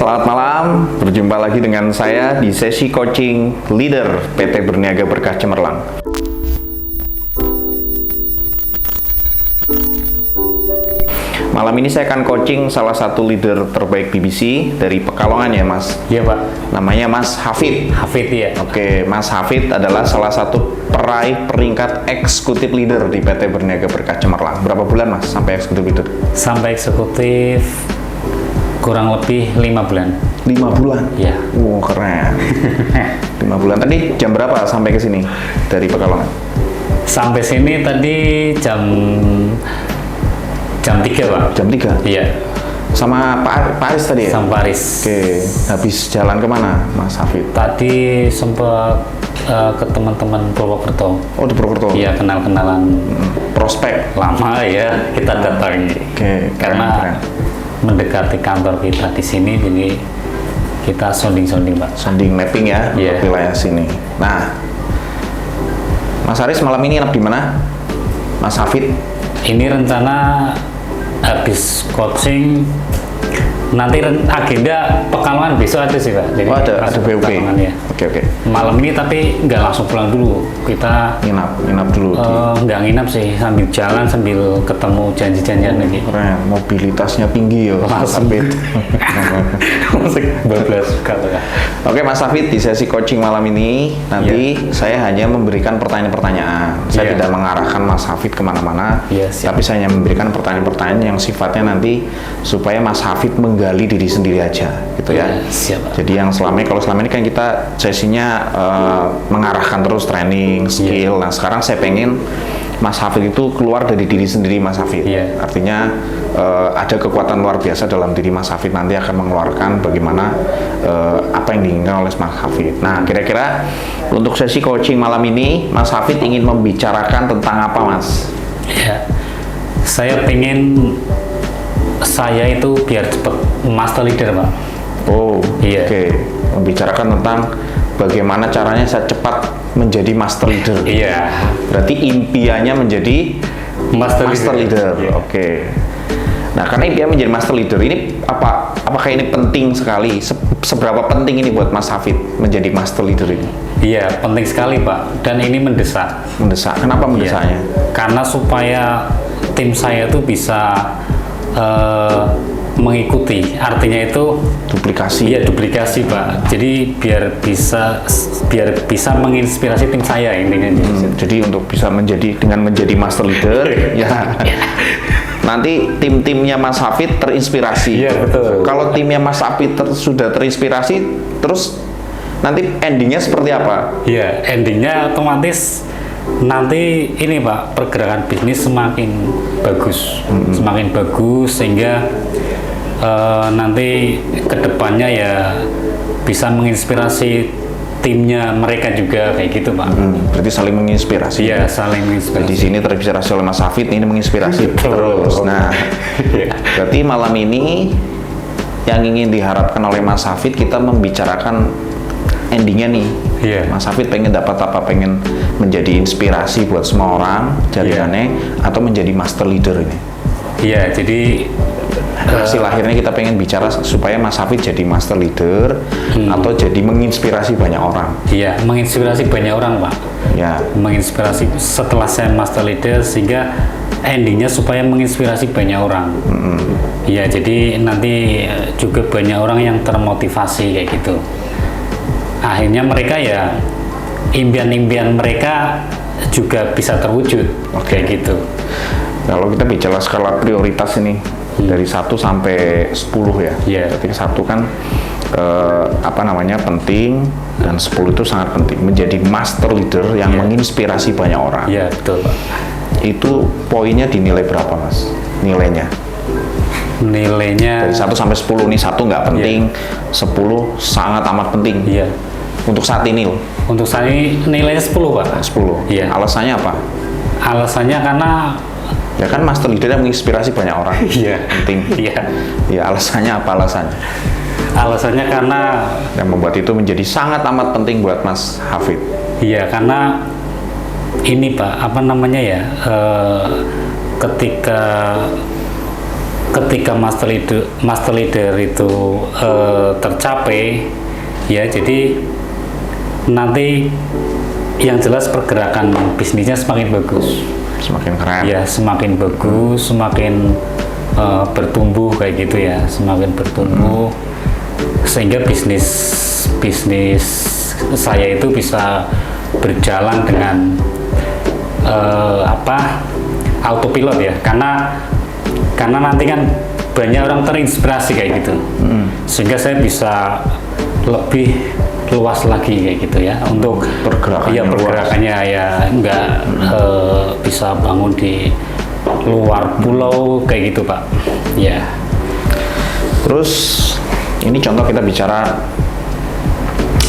Selamat malam, berjumpa lagi dengan saya di sesi coaching leader PT Berniaga Berkah Cemerlang. Malam ini saya akan coaching salah satu leader terbaik BBC dari Pekalongan ya Mas? Iya Pak. Namanya Mas Hafid. Hafid ya. Oke, Mas Hafid adalah salah satu peraih peringkat eksekutif leader di PT Berniaga Berkah Cemerlang. Berapa bulan Mas sampai eksekutif leader? Sampai eksekutif kurang lebih 5 bulan. 5 bulan? Iya. Wow, keren. 5 bulan. Tadi jam berapa sampai ke sini dari Pekalongan? Sampai sini tadi jam 3 Pak. Jam 3? Iya. Sama Pak Aris tadi ya? Sama Paris. Oke, habis jalan kemana Mas Hafid? Tadi sempat ke teman-teman Purwokerto. Oh, di Purwokerto? Iya, kenal-kenalan. Prospek? Lama ya kita datangi. Oke, Karena keren. mendekati kantor kita di sini, jadi kita sounding Pak. Sounding mapping ya, Iya. untuk wilayah sini. Nah, Mas Aris malam ini nginep di mana? Mas Hafid? Ini rencana habis coaching, nanti agenda Pekalongan besok ada sih Pak. Jadi Oh, ada langsung ke BUP. Pekalongan, ya. Oke. Malam ini tapi nggak langsung pulang dulu. Kita Nginap dulu. nggak nginap sih, sambil jalan sambil ketemu janji-janjian lagi. Keren, mobilitasnya tinggi ya Mas Langsung. Hafid. Musik bablas kata. Oke Mas Hafid, di sesi coaching malam ini nanti saya hanya memberikan pertanyaan-pertanyaan. Saya Iya. tidak mengarahkan Mas Hafid kemana-mana, Iya, siap. tapi saya hanya memberikan pertanyaan-pertanyaan yang sifatnya nanti supaya Mas Hafid menggali diri sendiri aja, gitu ya. Iya, siap, Pak. Jadi yang kalau selama ini kan kita sesinya mengarahkan terus training, skill. Iya. Nah sekarang saya pengen Mas Hafid itu keluar dari diri sendiri Mas Hafid. Iya. Artinya ada kekuatan luar biasa dalam diri Mas Hafid, nanti akan mengeluarkan bagaimana apa yang diinginkan oleh Mas Hafid. Nah kira-kira untuk sesi coaching malam ini Mas Hafid ingin membicarakan tentang apa Mas? Ya, saya pengen saya itu biar cepet master leader Pak. Oh, Iya. oke. Membicarakan tentang bagaimana caranya saya cepat menjadi master leader. Iya. Berarti impiannya menjadi master leader. Iya. Oke. Nah, karena impian menjadi master leader ini apakah ini penting sekali? Seberapa penting ini buat Mas Hafid menjadi master leader ini? Iya, penting sekali Pak. Dan ini mendesak. Mendesak. Kenapa mendesaknya? Karena supaya tim saya itu bisa mengikuti, artinya itu Duplikasi. iya duplikasi Pak. Jadi biar bisa menginspirasi tim saya intinya. Jadi untuk bisa dengan menjadi master leader, ya. Nanti tim-timnya Mas Hafid terinspirasi. Iya, betul. Kalau timnya Mas Hafid sudah terinspirasi, terus nanti endingnya seperti apa? Iya, endingnya otomatis nanti ini Pak, pergerakan bisnis semakin bagus, sehingga nanti kedepannya ya bisa menginspirasi timnya mereka juga kayak gitu Pak. Berarti saling menginspirasi. Iya, saling Di menginspirasi. sini terinspirasi oleh Mas Hafid, ini menginspirasi Betul. terus. Nah, Iya. berarti malam ini yang ingin diharapkan oleh Mas Hafid, kita membicarakan endingnya nih. Iya. Mas Hafid pengen dapat apa? Pengen menjadi inspirasi buat semua orang jaringannya, atau menjadi master leader ini? Iya, jadi Hasil akhirnya kita pengen bicara supaya Mas Hafid jadi master leader atau jadi menginspirasi banyak orang. iya menginspirasi banyak orang Pak. Ya, Menginspirasi setelah saya master leader sehingga endingnya supaya menginspirasi banyak orang. Iya, jadi nanti juga banyak orang yang termotivasi kayak gitu. Akhirnya mereka ya impian-impian mereka juga bisa terwujud. Oke. Kayak gitu. kalau kita bicara skala prioritas ini dari 1 sampai 10 ya. Iya. Berarti 1 kan penting, dan 10 itu sangat penting. Menjadi master leader yang Iya. menginspirasi banyak orang. Iya, betul Pak. Itu poinnya dinilai berapa Mas? Nilainya? Nilainya Dari 1 sampai 10 nih, 1 nggak penting, 10 sangat amat penting. iya. Untuk saat ini loh, Untuk saya nilainya 10 Pak. 10. Iya. Alasannya apa? Alasannya karena Ya kan master leader yang menginspirasi banyak orang. Iya. Penting. iya. Ya alasannya apa alasannya? Alasannya karena Yang membuat itu menjadi sangat amat penting buat Mas Hafid. iya, karena ini Pak, apa namanya ya, ketika ketika master leader itu tercapai, ya jadi nanti yang jelas pergerakan bisnisnya semakin bagus, Semakin keren. ya semakin bagus, semakin bertumbuh kayak gitu ya, semakin bertumbuh sehingga bisnis saya itu bisa berjalan dengan autopilot ya, karena nanti kan banyak orang terinspirasi kayak gitu, sehingga saya bisa lebih luas lagi kayak gitu ya untuk pergerakannya ya nggak bisa bangun di luar pulau kayak gitu Pak ya. Terus ini contoh kita bicara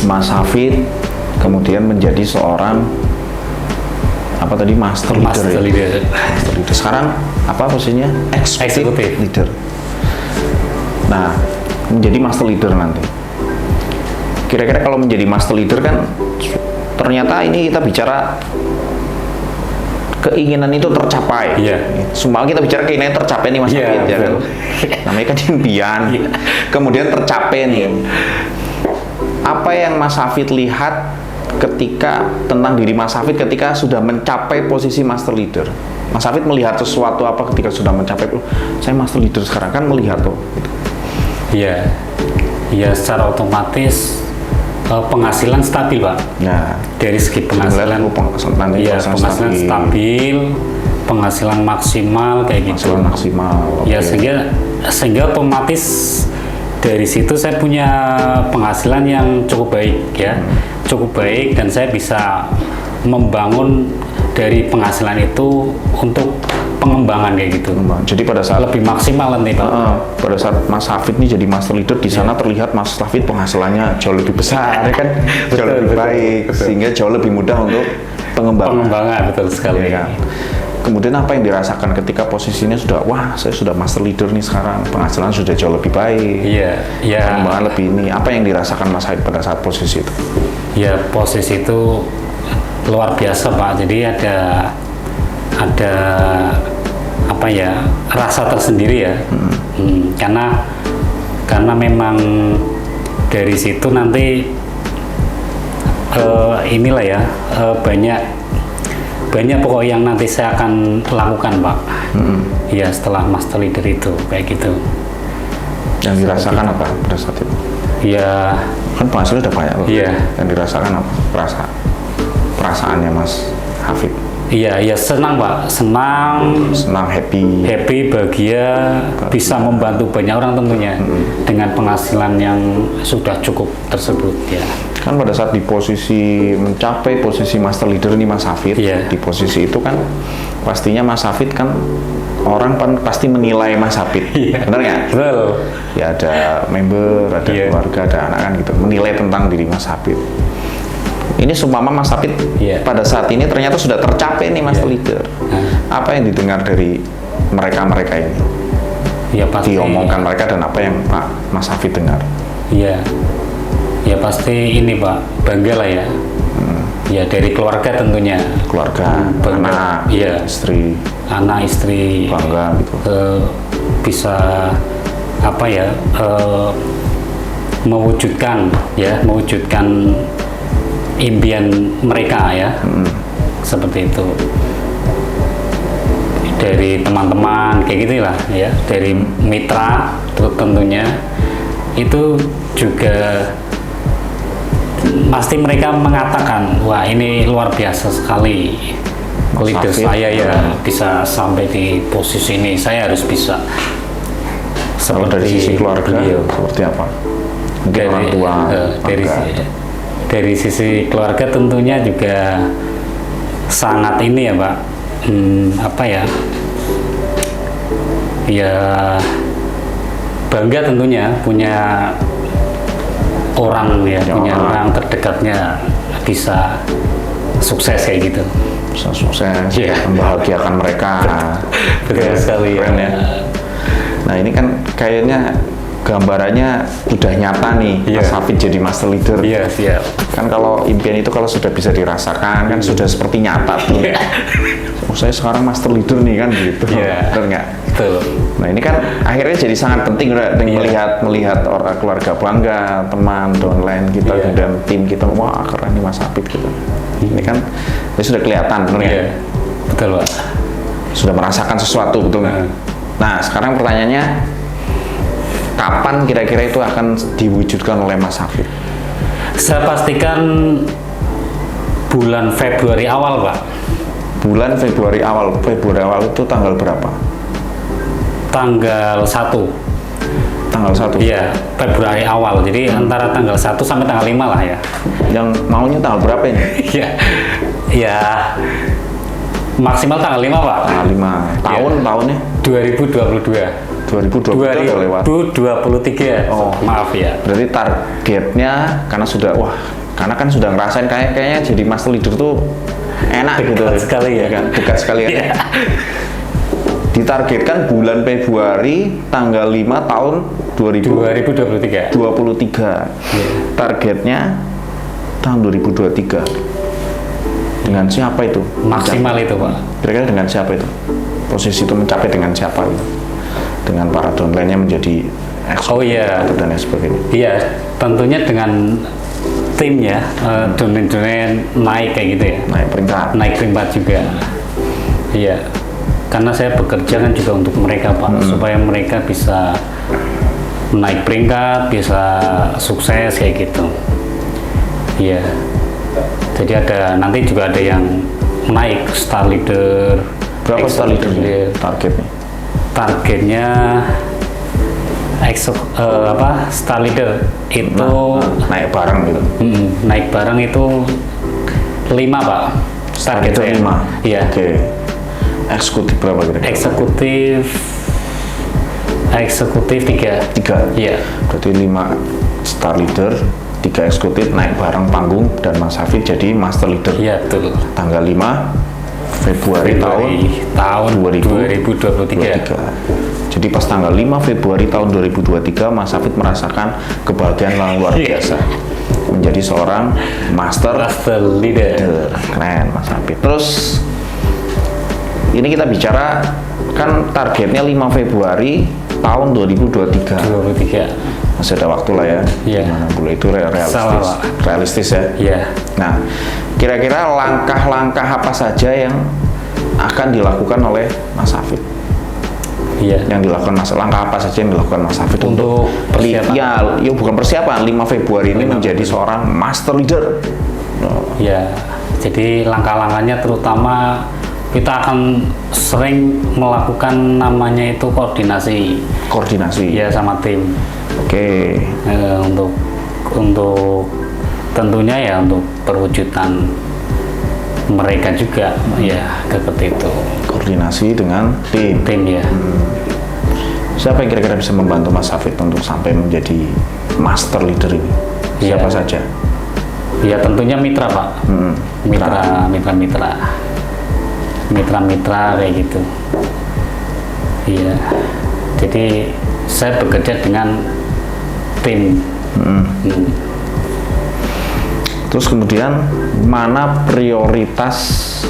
Mas Hafid kemudian menjadi seorang apa tadi master leader. Sekarang apa posisinya? Executive leader. Nah, menjadi master leader nanti. Kira-kira kalau menjadi master leader kan ternyata ini kita bicara keinginan itu tercapai. Semua kita bicara keinginan tercapai nih Mas Hafid ya kan. Namanya kan impian. Kemudian tercapai nih. Apa yang Mas Hafid lihat ketika tentang diri Mas Hafid ketika sudah mencapai posisi master leader? Mas Hafid melihat sesuatu apa ketika sudah mencapai saya master leader sekarang kan melihat tuh gitu. Ya secara otomatis penghasilan stabil Pak. Nah, dari segi penghasilan penghasilan stabil, penghasilan maksimal kayak gitu. Ya sehingga otomatis dari situ saya punya penghasilan yang cukup baik ya. Cukup baik dan saya bisa membangun dari penghasilan itu untuk pengembangan kayak gitu. Jadi pada saat lebih maksimal nanti Pak. Pada saat Mas Hafid ini jadi master leader di sana terlihat Mas Hafid penghasilannya jauh lebih besar ya kan, jauh lebih baik sehingga jauh lebih mudah untuk pengembangan. Betul sekali. Ya kan? Kemudian apa yang dirasakan ketika posisinya sudah saya sudah master leader nih sekarang, penghasilan sudah jauh lebih baik. Pengembangan lebih ini. Apa yang dirasakan Mas Hafid pada saat posisi itu? Ya posisi itu luar biasa Pak. Jadi ada apa ya, rasa tersendiri ya. Karena memang dari situ nanti inilah ya banyak pokok yang nanti saya akan lakukan Pak. Ya setelah master leader itu kayak gitu. Yang dirasakan apa pada saat itu? Ya kan penghasilan udah banyak loh. Iya. Yang dirasakan apa? Perasaannya Mas Hafid? Iya senang Pak, senang, happy, bahagia, bisa membantu banyak orang tentunya dengan penghasilan yang sudah cukup tersebut ya. Kan pada saat di posisi mencapai posisi master leader nih Mas Hafid, di posisi itu kan pastinya Mas Hafid kan orang pasti menilai Mas Hafid, benar nggak? Betul. Ya ada member, ada keluarga, ada anak kan gitu, menilai tentang diri Mas Hafid. Ini seumpama Mas Hafid pada saat ini ternyata sudah tercapai nih master leader. Apa yang didengar dari mereka ini? Ya pasti. Diomongkan mereka dan apa yang Mas Hafid dengar? Ya pasti ini Pak, bangga lah ya. Ya dari keluarga tentunya. Keluarga, anak, istri, bangga gitu. Bisa apa ya? Mewujudkan impian mereka ya, seperti itu. Dari teman-teman kayak gitulah ya, dari mitra tentunya itu juga pasti mereka mengatakan wah ini luar biasa sekali leader saya ya, bisa sampai di posisi ini, saya harus bisa. Kalau dari sisi keluarga seperti apa? Mungkin orang tua, dari sisi keluarga tentunya juga sangat ini ya Pak, apa ya bangga tentunya punya orang punya orang terdekatnya bisa sukses kayak gitu. Bisa sukses, membahagiakan mereka. Betul sekali ya. Nah ini kan kayaknya gambarannya udah nyata nih, Iya. Mas Hafid jadi master leader. Iya, siap. Kan kalau impian itu kalau sudah bisa dirasakan kan sudah seperti nyata tuh. Iya. Oh, saya sekarang master leader nih kan gitu. Iya. Benar nggak? Betul. Nah ini kan akhirnya jadi sangat penting udah Iya. melihat orang keluarga bangga, teman, downline kita Iya. dan tim kita, wah keren nih Mas Hafid gitu. Ini kan ya sudah kelihatan, benar nggak? Iya. Betul, Pak. Sudah merasakan sesuatu, betul nggak? Nah sekarang pertanyaannya, kapan kira-kira itu akan diwujudkan oleh Mas Hafid? Saya pastikan bulan Februari awal, Pak. Bulan Februari awal itu tanggal berapa? Tanggal 1. Tanggal 1? Iya, Februari awal. Jadi antara tanggal 1 sampai tanggal 5 lah ya. Yang maunya tanggal berapa ini? Iya. Ya. Maksimal tanggal 5, Pak. Tanggal 5. Tahunnya? 2022. 2020 udah lewat. 2023. Oh. Maaf ya. Berarti targetnya karena kan sudah ngerasain kayaknya jadi master leader tuh enak Dekat gitu sekali ya. kan, dekat sekali ya. Iya. Ditargetkan bulan Februari tanggal 5 tahun 2023. 2023. Targetnya tahun 2023. Dengan siapa itu? Maksimal itu, Pak. Kira-kira dengan siapa itu? Posisi itu mencapai dengan siapa itu? Dengan para downline-nya menjadi Oh iya. dan lain sebagainya. Iya, tentunya dengan tim ya, domain-domain naik kayak gitu ya. Naik peringkat. Naik peringkat juga. Iya. Karena saya bekerja kan juga untuk mereka, Pak, supaya mereka bisa naik peringkat, bisa sukses kayak gitu. Iya. Jadi nanti juga ada yang naik star leader. Berapa star leader executive. targetnya? Targetnya star leader itu Naik bareng gitu. naik bareng itu 5, Pak. Target Itu saya. 5. Iya. Oke. Eksekutif berapa kira-kira? Eksekutif 3. 3. Iya. Berarti 5 star leader, 3 eksekutif naik bareng panggung dan Mas Hafid jadi master leader. Iya, betul. Tanggal 5 Februari tahun 2023. Jadi pas tanggal 5 Februari tahun 2023 Mas Hafid merasakan kebahagiaan yang luar Iya. biasa. Menjadi seorang master leader. Keren Mas Hafid. Terus ini kita bicara kan targetnya 5 Februari tahun 2023. 23. Masih ada waktu lah ya. Iya. Gimana boleh itu realistis. Salah, Pak. Realistis ya. Iya. Nah, kira-kira langkah-langkah apa saja yang akan dilakukan oleh Mas Hafid? Iya. Yang dilakukan langkah apa saja yang dilakukan Mas Hafid Untuk persiapan. ya bukan persiapan, 5 Februari ini menjadi seorang master leader. Ya, jadi langkah-langkahnya terutama kita akan sering melakukan namanya itu koordinasi ya sama tim. Oke. Untuk tentunya ya untuk perwujudan mereka juga ya seperti itu. Koordinasi dengan tim ya. Siapa yang kira-kira bisa membantu Mas Hafid untuk sampai menjadi master leader ini? Siapa Ya. saja? Ya tentunya mitra, Pak. Mitra kayak gitu. Iya. Jadi saya bekerja dengan tim. Terus kemudian mana prioritas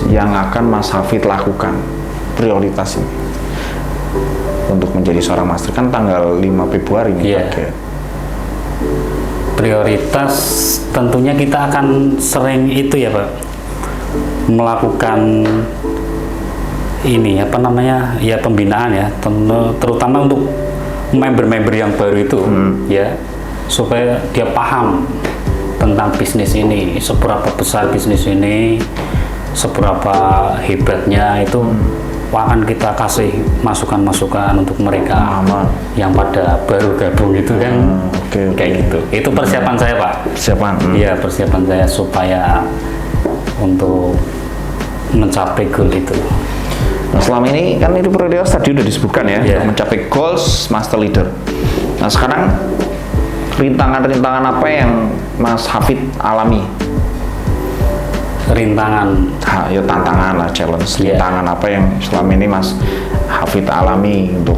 yang akan Mas Hafid lakukan? Prioritas ini untuk menjadi seorang master kan tanggal 5 Februari nih. Iya. target. Prioritas tentunya kita akan sering itu ya, Pak, melakukan ini ya pembinaan ya, terutama untuk member-member yang baru itu ya, supaya dia paham tentang bisnis ini, seberapa besar bisnis ini, seberapa hebatnya itu. Akan kita kasih masukan-masukan untuk mereka yang pada baru gabung itu kan. Kayak gitu. Itu persiapan saya, Pak. Persiapan. Iya, persiapan saya supaya untuk mencapai goal itu. Nah, selama ini kan itu prioritas tadi udah disebutkan ya, Iya. untuk mencapai goals master leader. Nah, sekarang rintangan-rintangan apa yang Mas Hafid alami? Rintangan, Ya tantangan lah, challenge, Iya. rintangan apa yang selama ini Mas Hafid alami untuk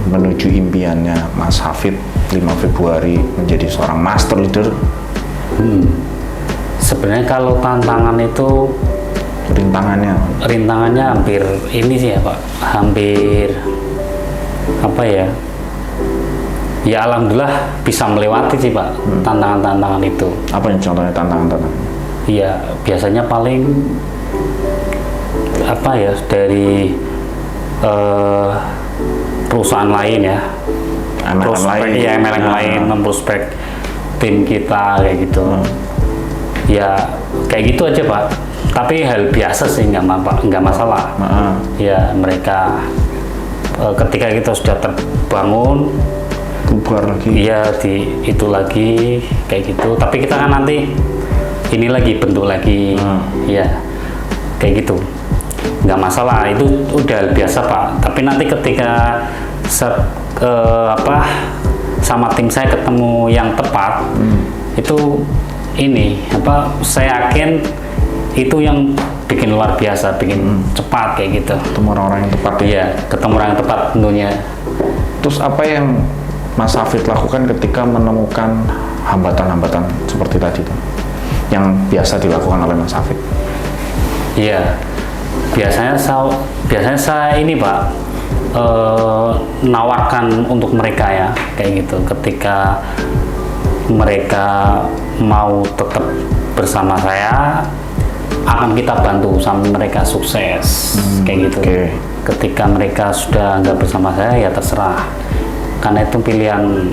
menuju impiannya Mas Hafid 5 Februari menjadi seorang master leader? Sebenarnya kalau tantangan itu rintangannya hampir ini sih ya Pak, hampir apa ya? Ya alhamdulillah bisa melewati sih Pak tantangan-tantangan itu. Apa yang contohnya tantangan-tantangan? Iya, biasanya paling apa ya, dari perusahaan lain ya, MLM lain memprospek tim kita kayak gitu. Ya kayak gitu aja Pak. Tapi hal biasa sih, nggak masalah. Ya mereka ketika kita sudah terbangun, bubar lagi. Iya, itu lagi kayak gitu. Tapi kita kan nanti ini lagi bentuk lagi, ya kayak gitu. Nggak masalah, itu udah biasa Pak. Tapi nanti ketika sama tim saya ketemu yang tepat, itu ini saya yakin itu yang bikin luar biasa, bikin cepat kayak gitu. Ketemu orang-orang yang tepat ya? Iya, ketemu orang yang tepat tentunya. Terus apa yang Mas Hafid lakukan ketika menemukan hambatan-hambatan seperti tadi tuh, yang biasa dilakukan oleh Mas Hafid? Iya, biasanya saya ini Pak, nawarkan untuk mereka ya, kayak gitu. Ketika mereka mau tetap bersama saya, akan kita bantu sampai mereka sukses, kayak gitu. Ketika mereka sudah nggak bersama saya, ya terserah, karena itu pilihan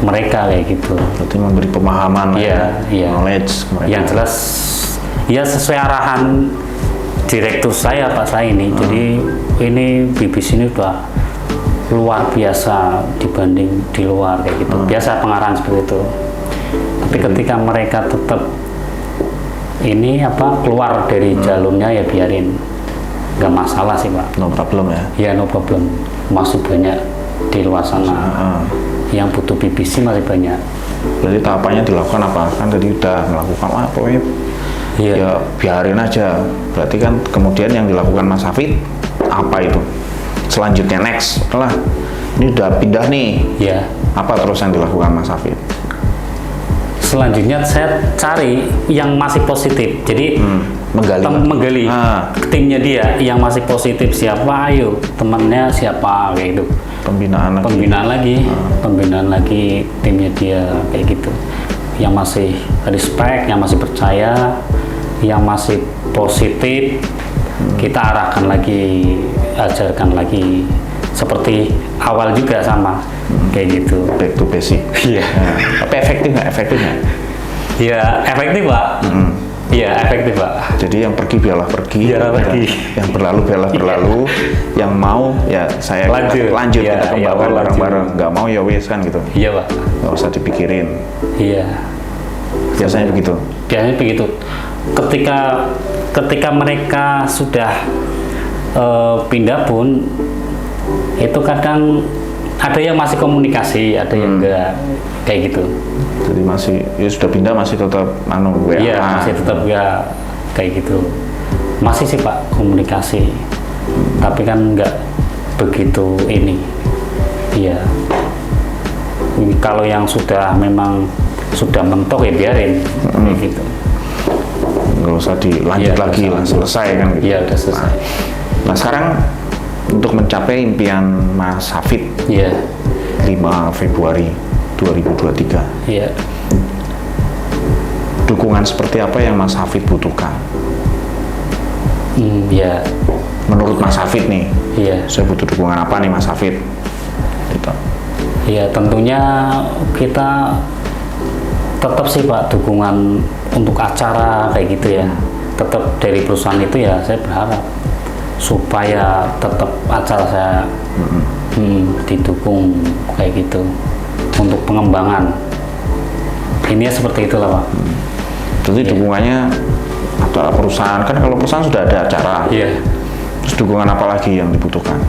mereka kayak gitu. Berarti memberi pemahaman, knowledge mereka. Yang jelas, ya sesuai arahan direktur saya Pak saya ini. Jadi ini BBC ini udah luar biasa dibanding di luar kayak gitu. Biasa pengarahan seperti itu. Tapi ketika mereka tetap ini keluar dari jalurnya, ya biarin, nggak masalah sih Pak. No problem ya? Ya no problem. Masih banyak di luar sana yang butuh BBC, masih banyak. Berarti tahapannya dilakukan apa? Kan tadi udah melakukan pokoknya ya biarin aja. Berarti kan kemudian yang dilakukan Mas Hafid apa itu? Selanjutnya next setelah ini udah pindah nih, apa terus yang dilakukan Mas Hafid? Selanjutnya saya cari yang masih positif. Jadi menggali timnya dia yang masih positif, siapa, ayo temannya siapa kayak gitu. Pembinaan lagi timnya dia kayak gitu. Yang masih respect, yang masih percaya, yang masih positif, kita arahkan lagi, ajarkan lagi seperti awal juga sama kayak gitu. Back to basic. Iya. Tapi efektif nggak? Iya, efektif Pak. Iya, efektif Pak. Jadi yang pergi biarlah pergi, yang berlalu biarlah berlalu, yang mau ya saya lanjut kita kembangkan bareng-bareng, nggak mau ya wes kan gitu. Iya Pak. Nggak usah dipikirin. Iya. Biasanya begitu. Ketika mereka sudah pindah pun, itu kadang ada yang masih komunikasi, ada yang enggak kayak gitu. Jadi masih sudah pindah masih tetap WA. Iya, masih tetap ya kayak gitu. Masih sih Pak komunikasi, tapi kan enggak begitu ini. Iya. Kalau yang memang sudah mentok ya biarin kayak gitu. Nggak usah dilanjut lagi lah, selesai kan gitu. Iya, udah selesai. Nah sekarang untuk mencapai impian Mas Hafid 5 Februari 2023, dukungan seperti apa yang Mas Hafid butuhkan? Menurut Mas Hafid nih, saya butuh dukungan apa nih Mas Hafid? Gitu. Ya tentunya kita tetap sih Pak dukungan untuk acara kayak gitu ya. Tetap dari perusahaan itu ya saya berharap supaya tetap acara saya didukung kayak gitu untuk pengembangan. Ini seperti itulah Pak. Jadi dukungannya atau perusahaan, kan kalau perusahaan sudah ada acara. Terus dukungan apa lagi yang dibutuhkan?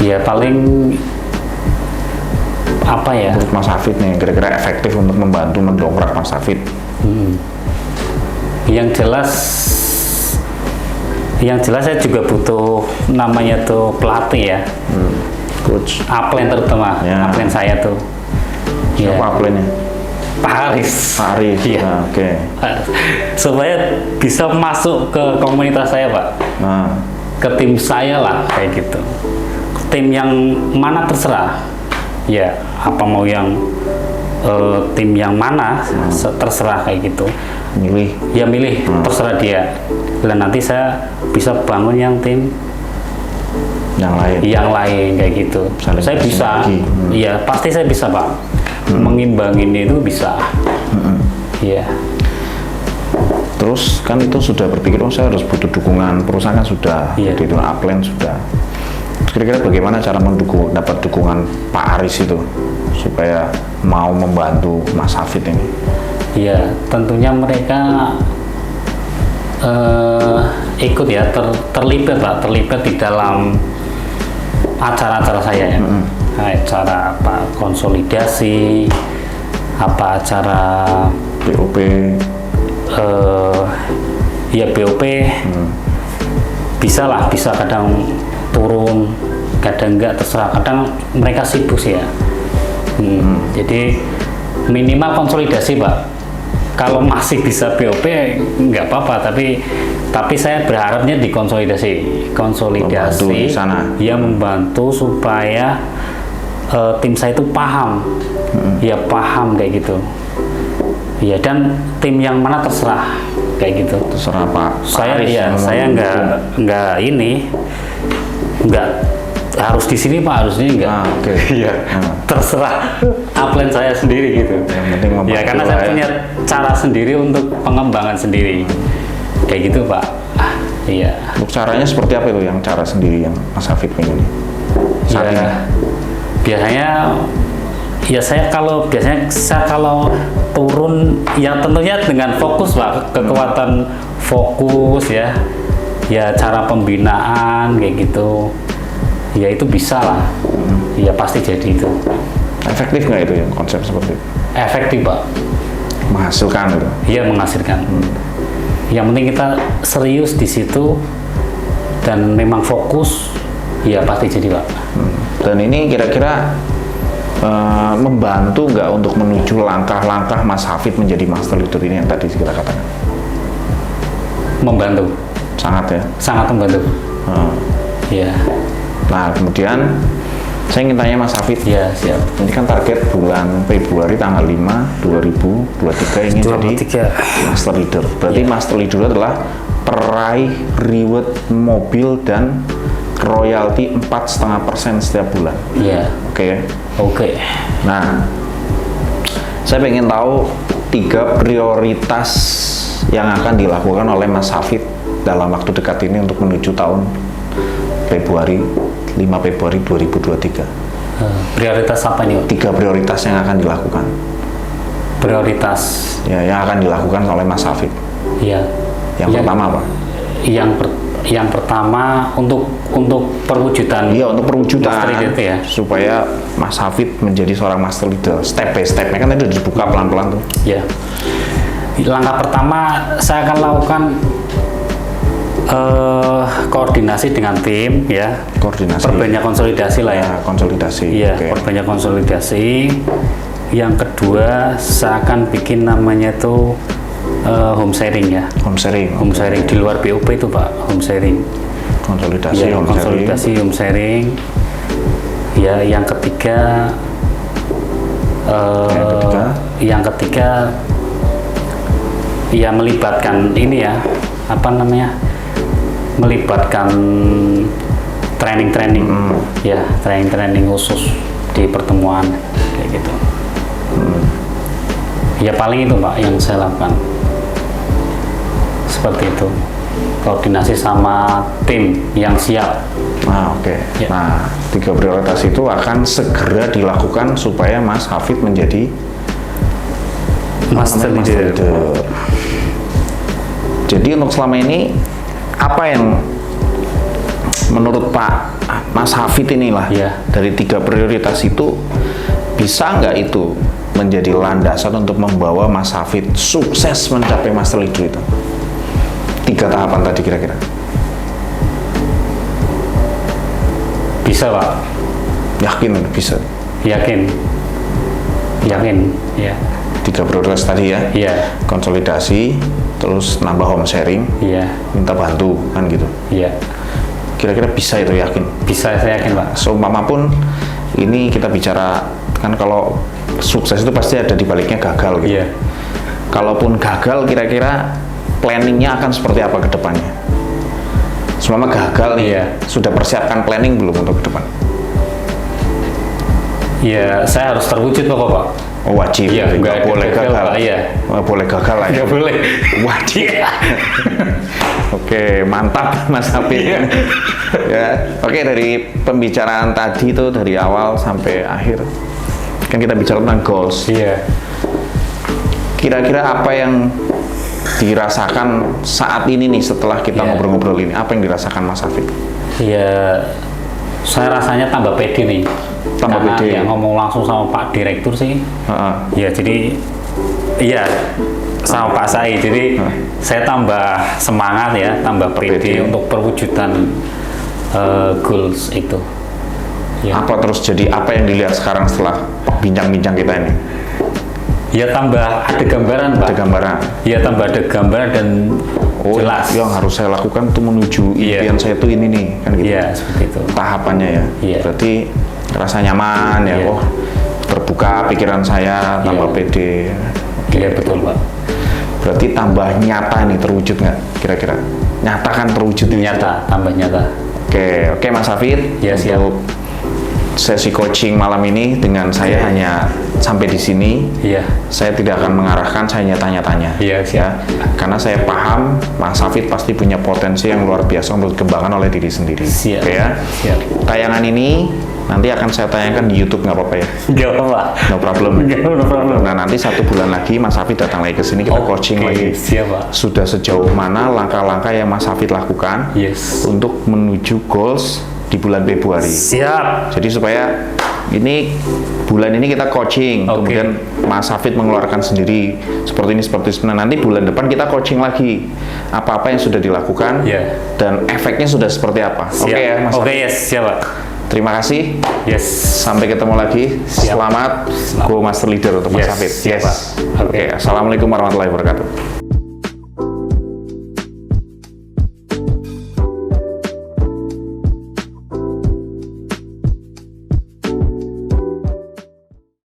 Ya paling apa ya? Menurut Mas Hafid nih, kira-kira efektif untuk membantu mendongkrak Mas Hafid? Yang jelas Yang jelas saya juga butuh namanya tuh pelatih ya. Coach. Upline terutama, Ya. upline saya tuh. Siapa Ya. upline-nya? Pak Haris. Pak Aris. Iya. Nah, oke. Supaya bisa masuk ke komunitas saya, Pak. Nah, Ke tim saya lah, kayak gitu. Tim yang mana terserah. Ya, apa mau yang tim yang mana terserah kayak gitu. milih. Ya milih, terserah dia. Dan nanti saya bisa bangun yang tim Yang lain. kayak gitu. Saling Saya bisa, bersinergi. iya pasti saya bisa Pak. Mengimbangin itu bisa. Iya. Terus kan itu sudah berpikir, oh saya harus butuh dukungan perusahaan kan sudah, Iya. jadi itu upline sudah. Kira-kira bagaimana cara dapat dukungan Pak Aris itu supaya mau membantu Mas Hafid ini? Iya, tentunya mereka ikut ya, terlibat Pak, terlibat di dalam acara-acara saya ya. Acara apa, konsolidasi, apa acara BOP. ya BOP, bisa lah, bisa kadang turun, kadang enggak, terserah, kadang mereka sibuk sih ya. Jadi minimal konsolidasi Pak. Kalau masih bisa BOP nggak apa-apa, tapi saya berharapnya di Membantu konsolidasi di sana. ya, membantu supaya tim saya itu paham, ya paham kayak gitu. Ya, dan tim yang mana terserah kayak gitu. Terserah Pak Saya Aris ya, yang saya mau nggak harus di sini Pak, harusnya nggak. Ah, oke. Iya. Terserah upline saya sendiri gitu. Yang penting membantu Ya karena lah saya ya. punya cara sendiri untuk pengembangan sendiri. Kayak gitu Pak. Iya. Untuk caranya seperti apa itu yang cara sendiri yang Mas Hafid pengen? Saat ini? Ya, biasanya ya saya kalau turun ya tentunya dengan fokus Pak, kekuatan fokus ya. Ya cara pembinaan kayak gitu. Ya itu bisa lah. Ya pasti jadi itu. Efektif nggak itu yang konsep seperti itu? Efektif Pak. Menghasilkan itu? Iya menghasilkan. Yang penting kita serius di situ dan memang fokus, ya pasti jadi Pak. Dan ini kira-kira membantu nggak untuk menuju langkah-langkah Mas Hafid menjadi master leader ini yang tadi kita katakan? Membantu, Sangat ya. sangat membantu. Iya, Nah kemudian saya ingin tanya Mas Hafid, iya siap. ini kan target bulan Februari tanggal 5 2023 ingin jadi 23. master leader. Berarti master leader adalah peraih reward mobil dan royalti 4,5% setiap bulan. Iya, Oke ya? oke. Nah, saya ingin tahu 3 prioritas yang akan dilakukan oleh Mas Hafid dalam waktu dekat ini untuk menuju tahun 5 Februari 2023. Prioritas apa nih Pak? 3 prioritas yang akan dilakukan. Prioritas, Ya, yang akan dilakukan oleh Mas Hafid. iya. Yang pertama apa? Yang pertama untuk perwujudan. Iya, untuk perwujudan Master leader itu ya. supaya Mas Hafid menjadi seorang master leader. Step by step-nya kan itu dibuka pelan-pelan tuh. Ya. Langkah pertama saya akan lakukan koordinasi dengan tim ya. Koordinasi. Perbanyak konsolidasi lah ya. Ya, konsolidasi. Iya, Oke. perbanyak konsolidasi. Yang kedua, saya akan bikin namanya tuh home sharing ya. Home sharing. Home sharing di luar BOP itu Pak, home sharing. Konsolidasi, Ya, home sharing. konsolidasi home sharing. Ya, yang ketiga, yang ketiga, ya melibatkan ini ya, apa namanya? Melibatkan training-training, ya training-training khusus di pertemuan kayak gitu. Ya paling itu Pak yang saya lakukan. Seperti itu. Koordinasi sama tim yang siap. Nah, oke. Ya. Nah, 3 prioritas itu akan segera dilakukan supaya Mas Hafid menjadi Master leader. Jadi untuk selama ini apa yang menurut Pak Mas Hafid inilah Ya. dari 3 prioritas itu bisa nggak itu menjadi landasan untuk membawa Mas Hafid sukses mencapai master leader itu? 3 tahapan tadi kira-kira. Bisa, Pak. Yakin bisa? Yakin. Ya. 3 prioritas tadi ya? Iya. Konsolidasi, terus nambah home sharing, Iya. minta bantu, kan gitu. Iya. Kira-kira bisa itu, yakin? Bisa, saya yakin, Pak. Seumpama pun ini kita bicara, kan kalau sukses itu pasti ada di baliknya gagal gitu. Iya. Kalaupun gagal, kira-kira planningnya akan seperti apa ke depannya? Seumpama gagal nih, Iya. sudah persiapkan planning belum untuk ke depan? Iya, saya harus terwujud pokok, Pak. Oh, wajib, Iya, nggak nggak boleh gagal, gagal. Pak, iya. Nggak boleh gagal lah ya? Nggak boleh. Wajib. Oke, mantap Mas Hafid. Iya. Ya, oke, dari pembicaraan tadi itu dari awal sampai akhir kan kita bicara tentang goals. Iya. Kira-kira apa yang dirasakan saat ini nih setelah kita Iya. ngobrol-ngobrol ini? Apa yang dirasakan Mas Hafid? Iya, saya rasanya tambah pede nih. Tambah Karena pede. ya ngomong langsung sama Pak Direktur sih. Heeh. Ya jadi, iya sama Pak Sai. Jadi saya tambah semangat ya, tambah pede Pede. untuk perwujudan goals itu. Ya. Apa terus jadi apa yang dilihat sekarang setelah bincang-bincang kita ini? Ya tambah ada gambaran, Pak. Ada gambaran. Ya tambah ada gambaran dan Oh, jelas. yang harus saya lakukan tuh menuju Iya. impian saya tuh ini nih, kan gitu. Iya seperti itu. Tahapannya ya. Iya. Berarti rasa nyaman ya. Iya. Oh, terbuka pikiran saya, tambah Iya. pede. Iya betul, Pak. Berarti tambah nyata nih, terwujud nggak kira-kira? Nyata kan terwujud ini. Nyata, tambah nyata. Oke Mas Hafid, Ya, siap. untuk sesi coaching malam ini dengan saya Iya. hanya sampai di sini. Iya. Saya tidak akan mengarahkan, saya hanya tanya-tanya. Iya, siap. Ya, karena saya paham Mas Hafid pasti punya potensi yang luar biasa untuk dikembangkan oleh diri sendiri. Siap. Oke ya. Siap. Tayangan ini nanti akan saya tayangkan di YouTube, nggak apa-apa ya? Gak apa-apa. No problem. No problem. Nah, nanti 1 bulan lagi Mas Hafid datang lagi ke sini, kita coaching Oke, lagi. siap, Pak. Sudah sejauh mana langkah-langkah yang Mas Hafid lakukan Yes. untuk menuju goals di bulan Februari. Siap. Jadi supaya ini bulan ini kita coaching, Oke. kemudian Mas Hafid mengeluarkan sendiri seperti ini seperti itu. Nah, nanti bulan depan kita coaching lagi apa-apa yang sudah dilakukan Iya. dan efeknya sudah seperti apa. Siap. Oke ya Mas Oke, Hafid. yes, siap, Pak. Terima kasih. Yes. Sampai ketemu lagi. Siap. Selamat Go Master Leader untuk Mas Yes, Hafid. siap, Pak. Oke. Assalamualaikum warahmatullahi wabarakatuh.